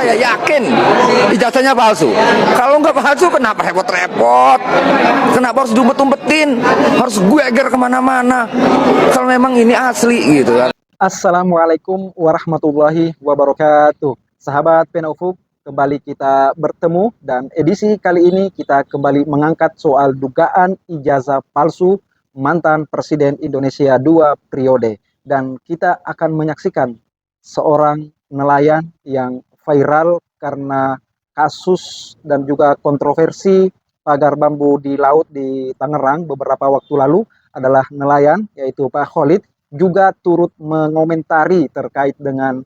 saya yakin ijazahnya palsu. Kalau nggak palsu, kenapa repot-repot? Kenapa harus diumpet-umpetin? Harus geger kemana-mana? Kalau memang ini asli gitu kan. Assalamualaikum warahmatullahi wabarakatuh. Sahabat Penofuk, kembali kita bertemu dan edisi kali ini kita kembali mengangkat soal dugaan ijazah palsu mantan Presiden Indonesia 2 periode. Dan kita akan menyaksikan seorang nelayan yang viral karena kasus dan juga kontroversi pagar bambu di laut di Tangerang beberapa waktu lalu adalah nelayan yaitu Pak Khalid juga turut mengomentari terkait dengan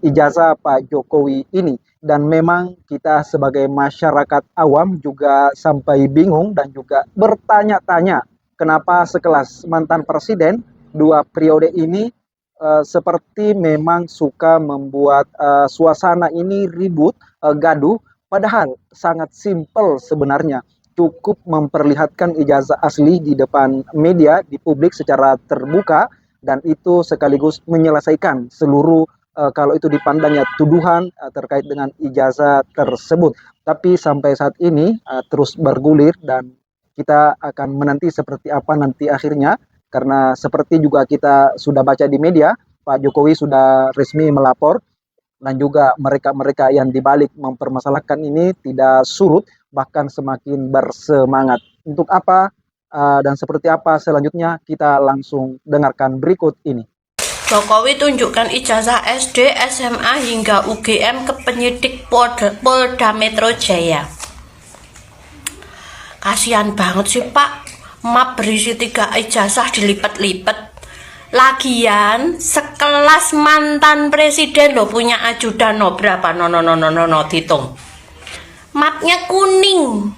ijazah Pak Jokowi ini. Dan memang kita sebagai masyarakat awam juga sampai bingung dan juga bertanya-tanya kenapa sekelas mantan presiden 2 periode ini seperti memang suka membuat suasana ini ribut, gaduh, padahal sangat simpel sebenarnya. Cukup memperlihatkan ijazah asli di depan media, di publik secara terbuka, dan itu sekaligus menyelesaikan seluruh kalau itu dipandangnya tuduhan terkait dengan ijazah tersebut. Tapi sampai saat ini terus bergulir dan kita akan menanti seperti apa nanti akhirnya. Karena seperti juga kita sudah baca di media, Pak Jokowi sudah resmi melapor dan juga mereka-mereka yang dibalik mempermasalahkan ini tidak surut, bahkan semakin bersemangat. Untuk apa dan seperti apa selanjutnya kita langsung dengarkan berikut ini. Jokowi tunjukkan ijazah SD, SMA hingga UGM ke penyidik Polda Metro Jaya. Kasihan banget sih Pak. Map berisi 3 ijazah dilipat-lipat. Lagian sekelas mantan presiden lo punya ajudan no berapa no dihitung. Mapnya kuning.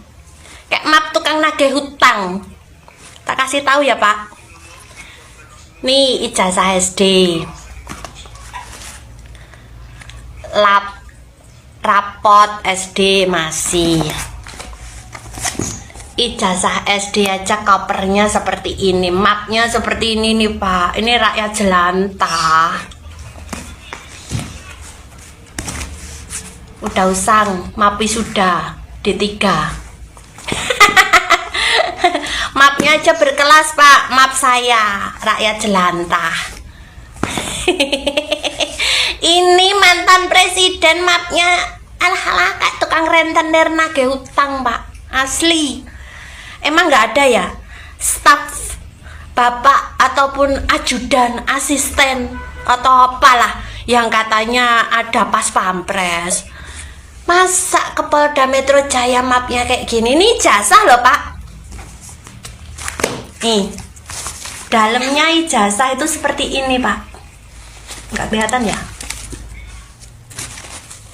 Kayak map tukang nagih hutang. Tak kasih tahu ya Pak. Nih ijazah SD. Raport SD masih. Ijazah SD aja kopernya seperti ini, mapnya seperti ini nih Pak. Ini rakyat jelantah. Udah usang, mapi sudah D3. Mapnya aja berkelas Pak, map saya rakyat jelantah. Ini mantan presiden mapnya alah kayak tukang rentenir nagih hutang Pak, asli. Emang nggak ada ya staf bapak ataupun ajudan, asisten atau apalah yang katanya ada pas pampres? Masa ke Polda Metro Jaya mapnya kayak gini? Ini ijazah loh Pak. Nih dalamnya ijazah itu seperti ini Pak. Nggak kelihatan ya?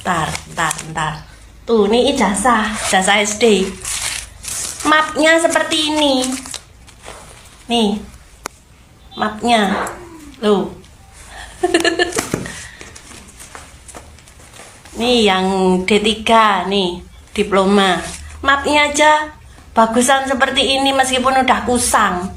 Ntar. Tuh ini ijazah SD. Mapnya seperti ini. Nih mapnya loh. Nih yang D3 nih diploma. Mapnya aja bagusan seperti ini meskipun udah kusang.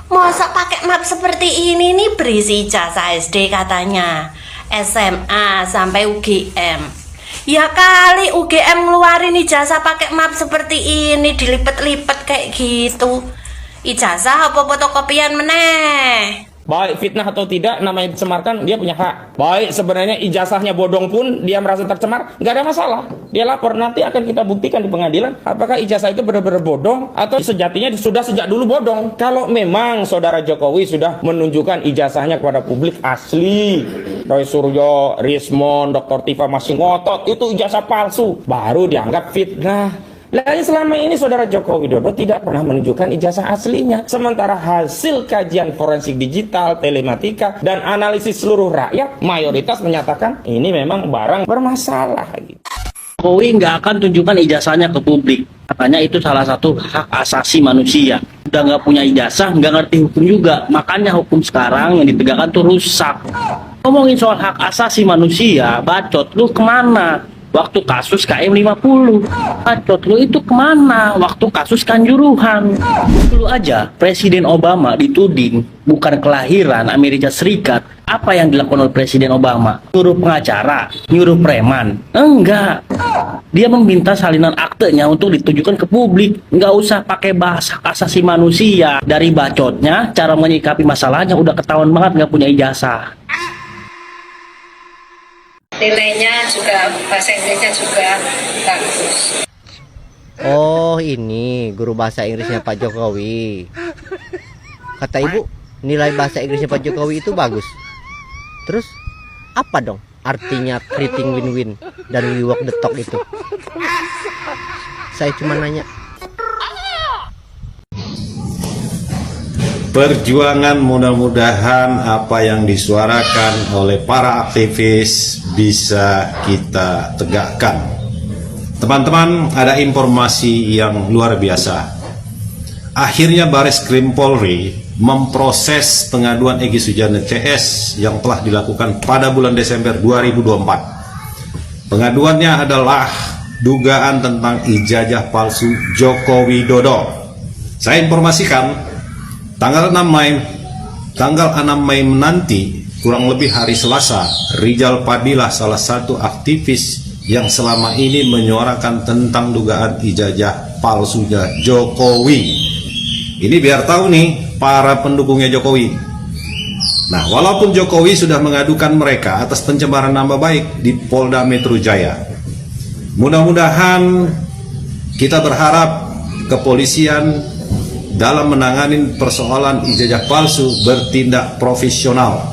Masa pakai map seperti ini nih berisi ijazah SD katanya, SMA sampai UGM. Ya kali UGM ngeluarin ijazah pakai map seperti ini dilipet-lipet kayak gitu. Ijazah apa fotokopian meneh? Baik fitnah atau tidak, namanya dicemarkan, dia punya hak. Baik sebenarnya ijazahnya bodong pun dia merasa tercemar, nggak ada masalah. Dia lapor, nanti akan kita buktikan di pengadilan apakah ijazah itu benar-benar bodong atau sejatinya sudah sejak dulu bodong. Kalau memang saudara Jokowi sudah menunjukkan ijazahnya kepada publik asli, Roy Suryo, Rismon, Dr. Tifa masih ngotot itu ijazah palsu, baru dianggap fitnah. Lain selama ini saudara Joko Widodo tidak pernah menunjukkan ijazah aslinya. Sementara hasil kajian forensik digital, telematika, dan analisis seluruh rakyat mayoritas menyatakan ini memang barang bermasalah. Jokowi nggak akan tunjukkan ijazahnya ke publik. Katanya itu salah satu hak asasi manusia. Udah nggak punya ijazah, nggak ngerti hukum juga. Makanya hukum sekarang yang ditegakkan tuh rusak. Ngomongin soal hak asasi manusia, bacot, lu kemana? waktu kasus KM 50. Bacot lu itu kemana waktu kasus Kanjuruhan? Dulu aja Presiden Obama dituding bukan kelahiran Amerika Serikat. Apa yang dilakukan oleh Presiden Obama? Nyuruh pengacara, nyuruh preman? Enggak. Dia meminta salinan aktenya untuk ditujukan ke publik. Nggak usah pakai bahasa hak asasi manusia. Dari bacotnya, cara menyikapi masalahnya udah ketahuan banget nggak punya ijazah. Nilainya juga, bahasa Inggrisnya juga bagus. Oh, ini guru bahasa Inggrisnya Pak Jokowi. Kata ibu, nilai bahasa Inggrisnya Pak Jokowi itu bagus. Terus apa dong artinya keriting win-win dan we walk the talk itu? Saya cuma nanya. Perjuangan mudah-mudahan apa yang disuarakan oleh para aktivis bisa kita tegakkan. Teman-teman, ada informasi yang luar biasa. Akhirnya Bareskrim Polri memproses pengaduan Egy Sujana CS yang telah dilakukan pada bulan Desember 2024. Pengaduannya adalah dugaan tentang ijazah palsu Joko Widodo. Saya informasikan tanggal 6 Mei nanti, kurang lebih hari Selasa, Rizal Padilla, salah satu aktivis yang selama ini menyuarakan tentang dugaan ijazah palsunya Jokowi. Ini biar tahu nih para pendukungnya Jokowi. Nah, walaupun Jokowi sudah mengadukan mereka atas pencemaran nama baik di Polda Metro Jaya, mudah-mudahan kita berharap kepolisian dalam menangani persoalan ijazah palsu bertindak profesional.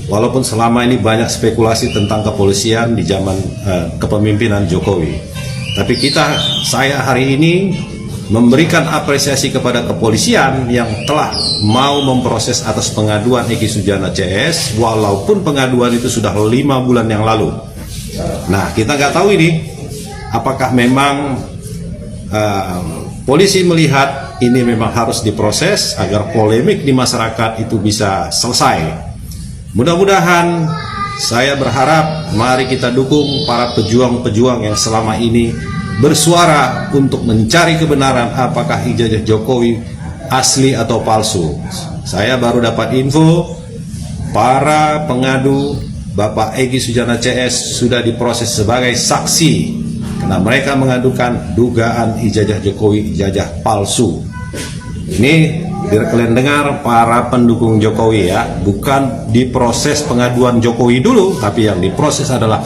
Walaupun selama ini banyak spekulasi tentang kepolisian di zaman kepemimpinan Jokowi, tapi saya hari ini memberikan apresiasi kepada kepolisian yang telah mau memproses atas pengaduan Egy Sujana CS, walaupun pengaduan itu sudah 5 bulan yang lalu. Nah, kita nggak tahu ini apakah memang polisi melihat ini memang harus diproses agar polemik di masyarakat itu bisa selesai. Mudah-mudahan, saya berharap mari kita dukung para pejuang-pejuang yang selama ini bersuara untuk mencari kebenaran apakah ijazah Jokowi asli atau palsu. Saya baru dapat info para pengadu Bapak Egy Sujana CS sudah diproses sebagai saksi karena mereka mengadukan dugaan ijazah Jokowi ijazah palsu. Ini biar kalian dengar para pendukung Jokowi ya, bukan diproses pengaduan Jokowi dulu, tapi yang diproses adalah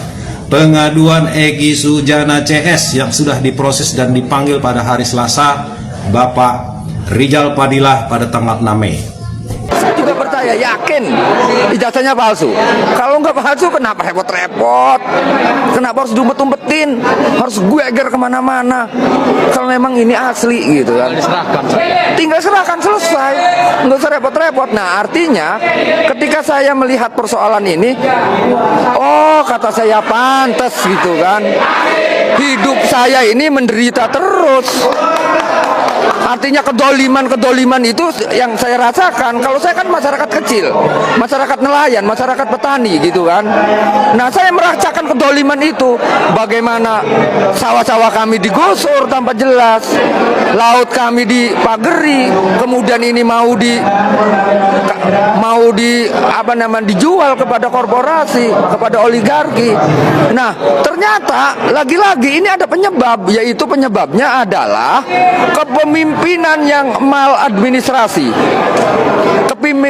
pengaduan Egy Sujana CS yang sudah diproses dan dipanggil pada hari Selasa Bapak Rizal Padilla pada tanggal 6 Mei. Saya juga percaya, yakin ijazahnya palsu. Kalau nggak palsu, kenapa repot-repot? Kenapa harus diumpet-umpetin? Harus geger kemana-mana? Kalau memang ini asli gitu kan, tinggal serahkan, selesai. Nggak usah repot-repot. Nah, artinya ketika saya melihat persoalan ini, oh kata saya pantas gitu kan, hidup saya ini menderita terus. Artinya kedoliman itu yang saya rasakan. Kalau saya kan masyarakat kecil, masyarakat nelayan, masyarakat petani gitu kan. Nah, saya merasakan kedoliman itu. Bagaimana sawah-sawah kami digusur tanpa jelas, laut kami dipageri, kemudian ini mau dijual kepada korporasi, kepada oligarki. Nah, ternyata lagi-lagi ini ada penyebab, yaitu penyebabnya adalah kepemimpinan yang maladministrasi,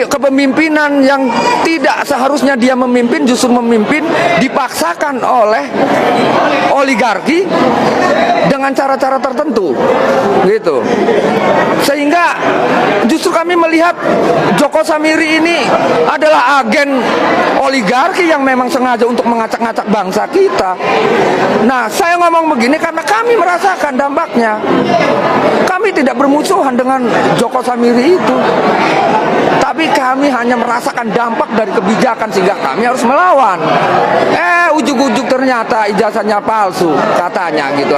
kepemimpinan yang tidak seharusnya dia memimpin, justru memimpin dipaksakan oleh oligarki dengan cara-cara tertentu gitu. Sehingga justru kami melihat Joko Samiri ini adalah agen oligarki yang memang sengaja untuk mengacak-ngacak bangsa kita. Nah, saya ngomong begini karena kami merasakan dampaknya. Kami tidak bermusuhan dengan Joko Samiri itu, tapi kami hanya merasakan dampak dari kebijakan sehingga kami harus melawan. Ujug-ujug ternyata ternyata ijazahnya palsu katanya gitu.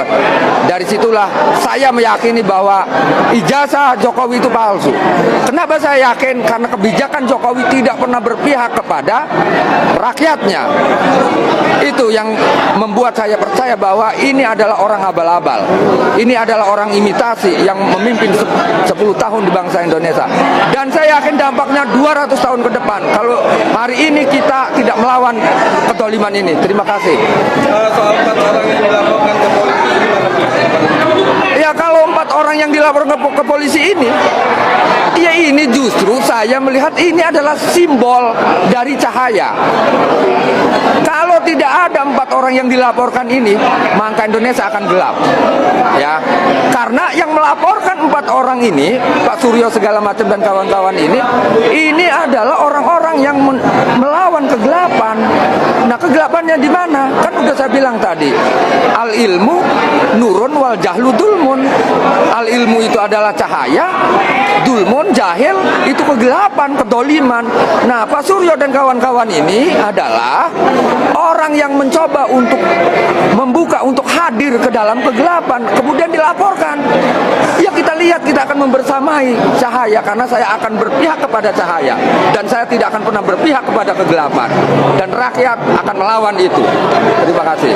Dari situlah saya meyakini bahwa ijazah Jokowi itu palsu. Kenapa saya yakin? Karena kebijakan Jokowi tidak pernah berpihak kepada rakyatnya. Itu yang membuat saya percaya bahwa ini adalah orang abal-abal. Ini adalah orang imitasi yang memimpin 10 tahun di bangsa Indonesia. Dan saya yakin dampaknya 200 tahun ke depan kalau hari ini kita tidak melawan kedoliman ini. Terima kasih. Soal 4 orang yang dilaporkan ke polisi, Ya kalau 4 orang yang dilaporkan ke polisi ini, ya ini justru saya melihat ini adalah simbol dari cahaya. Kalau tidak ada 4 orang yang dilaporkan ini, maka Indonesia akan gelap. Ya, karena yang melaporkan 4 orang ini, Pak Suryo segala macam dan kawan-kawan ini adalah orang-orang yang melawan kegelapan. Nah, kegelapannya di mana? Kan udah saya bilang tadi, al ilmu nurun wal jahlu dulmun. Al ilmu itu adalah cahaya, dulmun jahil itu kegelapan, kedoliman. Nah, Pak Suryo dan kawan-kawan ini adalah orang yang mencoba untuk membuka, untuk hadir ke dalam kegelapan, kemudian dilaporkan. Ya kita lihat, kita akan membersamai cahaya karena saya akan berpihak kepada cahaya dan saya tidak akan pernah berpihak kepada kegelapan dan rakyat akan melawan itu. Terima kasih.